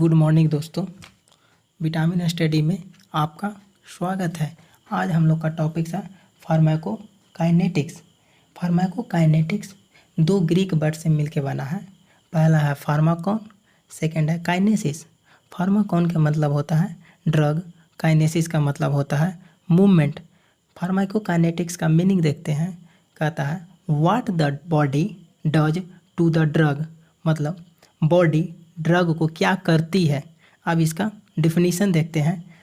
Good morning दोस्तों, vitamin study में आपका स्वागत है। आज हम लोग का टॉपिक है फार्माकोकाइनेटिक्स। फार्माकोकाइनेटिक्स दो ग्रीक वर्ड से मिलकर बना है। पहला है फार्माकॉन, सेकंड है काइनेसिस। फार्माकॉन का मतलब होता है ड्रग, काइनेसिस का मतलब होता है मूवमेंट। फार्माकोकाइनेटिक्स का मीनिंग देखते हैं। कहता है what the body does to the drug, मतलब बॉडी ड्रग को क्या करती है। अब इसका डिफिनीशन देखते हैं।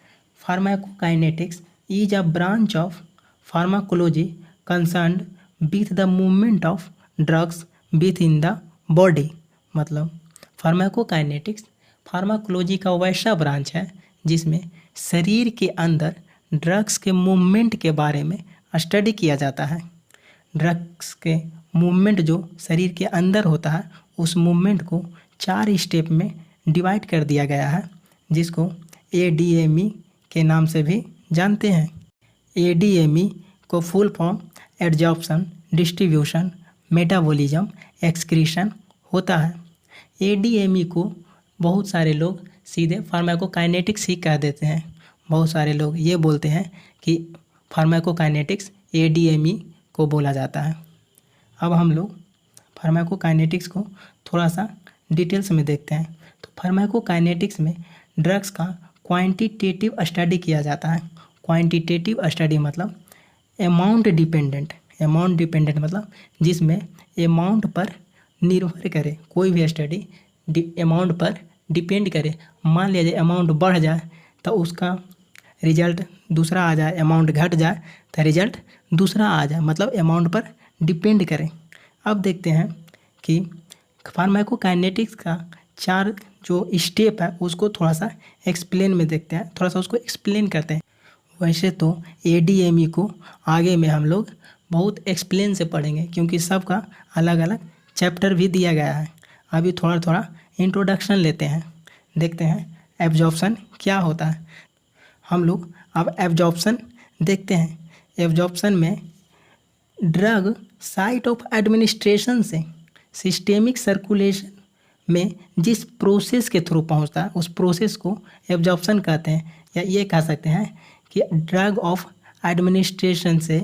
Pharmacokinetics is a branch of pharmacology concerned with the movement of drugs within the body. मतलब फार्माकोकाइनेटिक्स फार्माकोलॉजी का वैसा ब्रांच है जिसमें शरीर के अंदर ड्रग्स के मूवमेंट के बारे में स्टडी किया जाता है। ड्रग्स के मूवमेंट जो शरीर के अंदर होता है, उस मूवमेंट को 4 स्टेप में डिवाइड कर दिया गया है, जिसको ADME के नाम से भी जानते हैं। ADME को full form adsorption, distribution, metabolism, excretion होता है। ADME को बहुत सारे लोग सीधे फार्माकोकाइनेटिक्स ही कह देते हैं। बहुत सारे लोग ये बोलते हैं कि फार्माकोकाइनेटिक्स ADME को बोला जाता है। अब हम लोग फार्माकोकाइनेटिक्स को थोड़ा सा डिटेल्स में देखते हैं। तो फार्माकोकाइनेटिक्स में ड्रग्स का क्वांटिटेटिव स्टडी किया जाता है। क्वांटिटेटिव स्टडी मतलब अमाउंट डिपेंडेंट मतलब जिसमें अमाउंट पर निर्भर करे। कोई भी स्टडी अमाउंट पर डिपेंड करे। मान लिया जाए अमाउंट बढ़ जाए तो उसका रिजल्ट दूसरा आ जाए, अमाउंट घट जाए तो रिजल्ट दूसरा आ जाए, मतलब अमाउंट पर डिपेंड करें। अब देखते हैं कि फार्माकोकाइनेटिक्स का 4 जो स्टेप है उसको थोड़ा सा एक्सप्लेन में देखते हैं, थोड़ा सा उसको एक्सप्लेन करते हैं। वैसे तो ADME को आगे में हम लोग बहुत एक्सप्लेन से पढ़ेंगे, क्योंकि सबका अलग अलग चैप्टर भी दिया गया है। अभी थोड़ा थोड़ा इंट्रोडक्शन लेते हैं, देखते हैं एब्जॉर्प्शन क्या होता है। हम लोग अब एब्जॉर्प्शन देखते हैं। एब्जॉर्प्शन में ड्रग साइट ऑफ एडमिनिस्ट्रेशन से सिस्टेमिक सर्कुलेशन में जिस प्रोसेस के थ्रू पहुंचता है, उस प्रोसेस को एब्जॉर्प्शन कहते हैं। या ये कह सकते हैं कि ड्रग ऑफ एडमिनिस्ट्रेशन से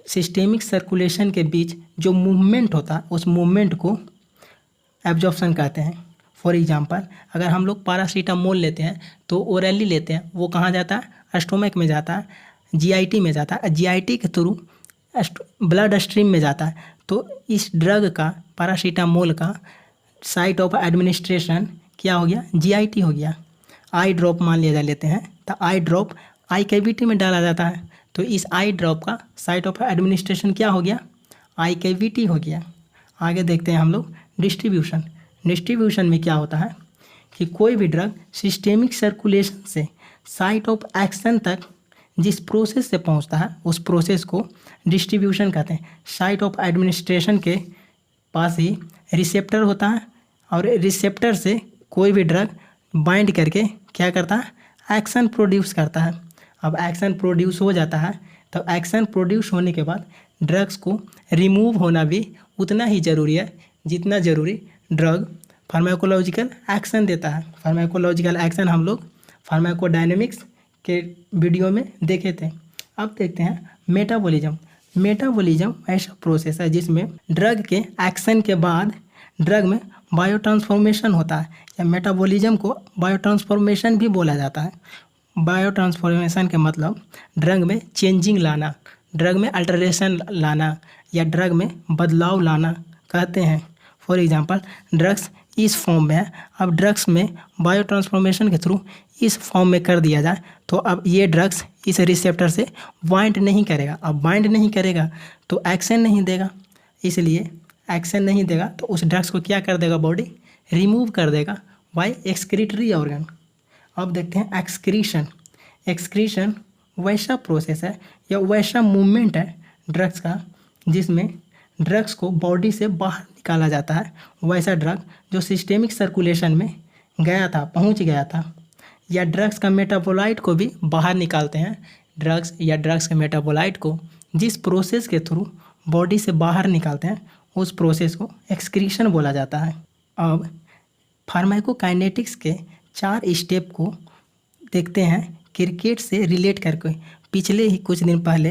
सिस्टेमिक सर्कुलेशन के बीच जो मूवमेंट होता है, उस मूवमेंट को एब्जॉर्प्शन कहते हैं। फॉर एग्जांपल, अगर हम लोग पैरासीटामोल लेते हैं तो ओरली लेते हैं, वो कहाँ जाता है? स्टोमक में जाता है, GIT में जाता है, GIT के थ्रू ब्लड स्ट्रीम में जाता है। तो इस ड्रग का, पैरासीटामोल का साइट ऑफ एडमिनिस्ट्रेशन क्या हो गया? GIT हो गया। आई ड्रॉप मान लिया जा लेते हैं, तो आई ड्रॉप आई कैविटी में डाला जाता है, तो इस आई ड्रॉप का साइट ऑफ एडमिनिस्ट्रेशन क्या हो गया? आई कैविटी हो गया। आगे देखते हैं हम लोग डिस्ट्रीब्यूशन। डिस्ट्रीब्यूशन में क्या होता है कि कोई भी ड्रग सिस्टेमिक सर्कुलेशन से साइट ऑफ एक्शन तक जिस प्रोसेस से पहुंचता है, उस प्रोसेस को डिस्ट्रीब्यूशन कहते हैं। साइट ऑफ एडमिनिस्ट्रेशन के पास ही रिसेप्टर होता है, और रिसेप्टर से कोई भी ड्रग बाइंड करके क्या करता है? एक्शन प्रोड्यूस करता है। अब एक्शन प्रोड्यूस हो जाता है, तो एक्शन प्रोड्यूस होने के बाद ड्रग्स को रिमूव होना भी उतना ही ज़रूरी है जितना ज़रूरी ड्रग फार्माकोलॉजिकल एक्शन देता है। फार्माकोलॉजिकल एक्शन हम लोग फार्माकोडायनेमिक्स के वीडियो में देखे थे। अब देखते हैं मेटाबॉलिज्म। मेटाबॉलिज्म ऐसा प्रोसेस है जिसमें ड्रग के एक्शन के बाद ड्रग में बायोट्रांसफॉर्मेशन होता है, या मेटाबॉलिज्म को बायोट्रांसफॉर्मेशन भी बोला जाता है। बायोट्रांसफॉर्मेशन के मतलब ड्रग में चेंजिंग लाना, ड्रग में अल्टरेशन लाना, या ड्रग में बदलाव लाना कहते हैं। फॉर एग्जांपल, ड्रग्स इस फॉर्म में है, अब ड्रग्स में बायोट्रांसफॉर्मेशन के थ्रू इस फॉर्म में कर दिया जाए, तो अब ये ड्रग्स इस रिसेप्टर से बाइंड नहीं करेगा। अब बाइंड नहीं करेगा तो एक्शन नहीं देगा, इसलिए एक्शन नहीं देगा तो उस ड्रग्स को क्या कर देगा? बॉडी रिमूव कर देगा बाय एक्सक्रीटरी ऑर्गन। अब देखते हैं एक्सक्रीशन। एक्सक्रीशन वैसा प्रोसेस है या वैसा मूवमेंट है ड्रग्स का जिसमें ड्रग्स को बॉडी से बाहर निकाला जाता है। वैसा ड्रग जो सिस्टेमिक सर्कुलेशन में गया था, पहुंच गया था, या ड्रग्स का मेटाबोलाइट को भी बाहर निकालते हैं। ड्रग्स या ड्रग्स के मेटाबोलाइट को जिस प्रोसेस के थ्रू बॉडी से बाहर निकालते हैं, उस प्रोसेस को एक्सक्रीशन बोला जाता है। अब फार्माकोकाइनेटिक्स के 4 स्टेप को देखते हैं क्रिकेट से रिलेट करके। पिछले ही कुछ दिन पहले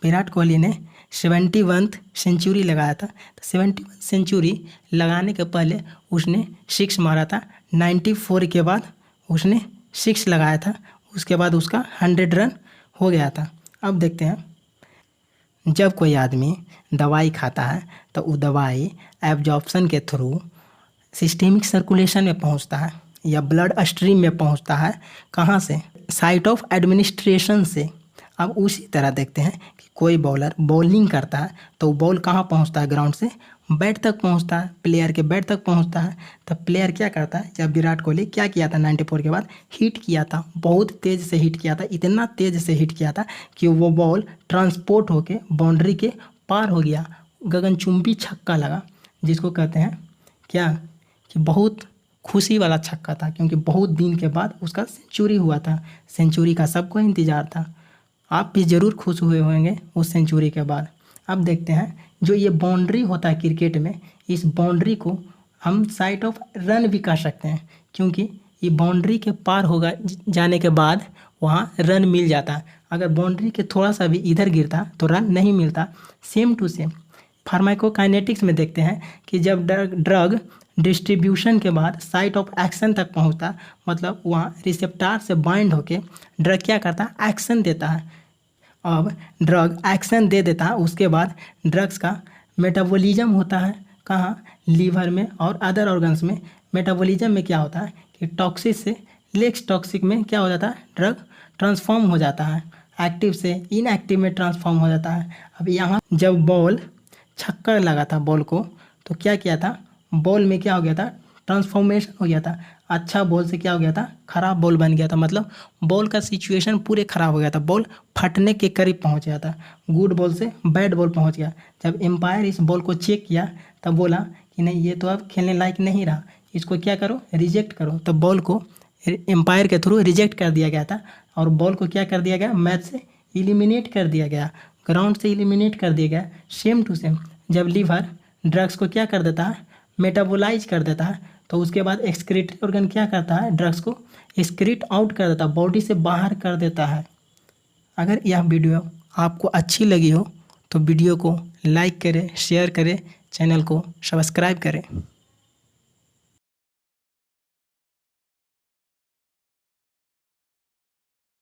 विराट कोहली ने 71वीं सेंचुरी लगाया था। तो 71 सेंचुरी लगाने के पहले उसने 6 मारा था। 94 के बाद उसने 6 लगाया था। उसके बाद उसका 100 रन हो गया था। अब देखते हैं, जब कोई आदमी दवाई खाता है तो वो दवाई एब्जॉर्प्शन के थ्रू सिस्टेमिक सर्कुलेशन में पहुंचता है या ब्लड स्ट्रीम में पहुंचता है। कहाँ से? साइट ऑफ एडमिनिस्ट्रेशन से। अब उसी तरह देखते हैं कि कोई बॉलर बॉलिंग करता है तो बॉल कहाँ पहुंचता है? ग्राउंड से बैट तक पहुंचता है, प्लेयर के बैट तक पहुंचता है। तब प्लेयर क्या करता है? जब विराट कोहली क्या किया था 94 के बाद? हिट किया था, बहुत तेज़ से हिट किया था, इतना तेज़ से हिट किया था कि वो बॉल ट्रांसपोर्ट होके बाउंड्री के पार हो गया। गगनचुंबी छक्का लगा, जिसको कहते हैं क्या कि बहुत खुशी वाला छक्का था, क्योंकि बहुत दिन के बाद उसका सेंचुरी हुआ था। सेंचुरी का सबको इंतज़ार था। आप भी ज़रूर खुश हुए होंगे उस सेंचुरी के बाद। अब देखते हैं, जो ये बाउंड्री होता है क्रिकेट में, इस बाउंड्री को हम साइट ऑफ रन भी कह सकते हैं, क्योंकि ये बाउंड्री के पार होगा जाने के बाद वहाँ रन मिल जाता है। अगर बाउंड्री के थोड़ा सा भी इधर गिरता तो रन नहीं मिलता। सेम टू सेम फार्माकोकाइनेटिक्स में देखते हैं कि जब ड्रग डिस्ट्रीब्यूशन के बाद साइट ऑफ एक्शन तक पहुंचता, मतलब वहाँ रिसेप्टार से बाइंड होके ड्रग क्या करता है? एक्शन देता है। अब ड्रग एक्शन दे देता है, उसके बाद ड्रग्स का मेटाबॉलिज्म होता है। कहाँ? लीवर में और अदर ऑर्गन्स में। मेटाबॉलिज्म में क्या होता है कि टॉक्सिक से लेस टॉक्सिक में क्या हो जाता है? ड्रग ट्रांसफॉर्म हो जाता है, एक्टिव से इनएक्टिव में ट्रांसफॉर्म हो जाता है। अब यहाँ जब बॉल छक्का लगा था बॉल को, तो क्या किया था? बॉल में क्या हो गया था? ट्रांसफॉर्मेशन हो गया था। अच्छा बॉल से क्या हो गया था? खराब बॉल बन गया था। मतलब बॉल का सिचुएशन पूरे ख़राब हो गया था, बॉल फटने के करीब पहुंच गया था। गुड बॉल से बैड बॉल पहुंच गया। जब एम्पायर इस बॉल को चेक किया तब बोला कि नहीं, ये तो अब खेलने लायक नहीं रहा, इसको क्या करो? रिजेक्ट करो। तब बॉल को एम्पायर के थ्रू रिजेक्ट कर दिया गया था और बॉल को क्या कर दिया गया? मैच से एलिमिनेट कर दिया गया, ग्राउंड से एलिमिनेट कर दिया गया। सेम टू सेम जब लीवर ड्रग्स को क्या कर देता है? मेटाबोलाइज कर देता है, तो उसके बाद एक्सक्रीटरी ऑर्गन क्या करता है? ड्रग्स को एक्सक्रीट आउट कर देता है, बॉडी से बाहर कर देता है। अगर यह वीडियो आपको अच्छी लगी हो तो वीडियो को लाइक करें, शेयर करें, चैनल को सब्सक्राइब करें।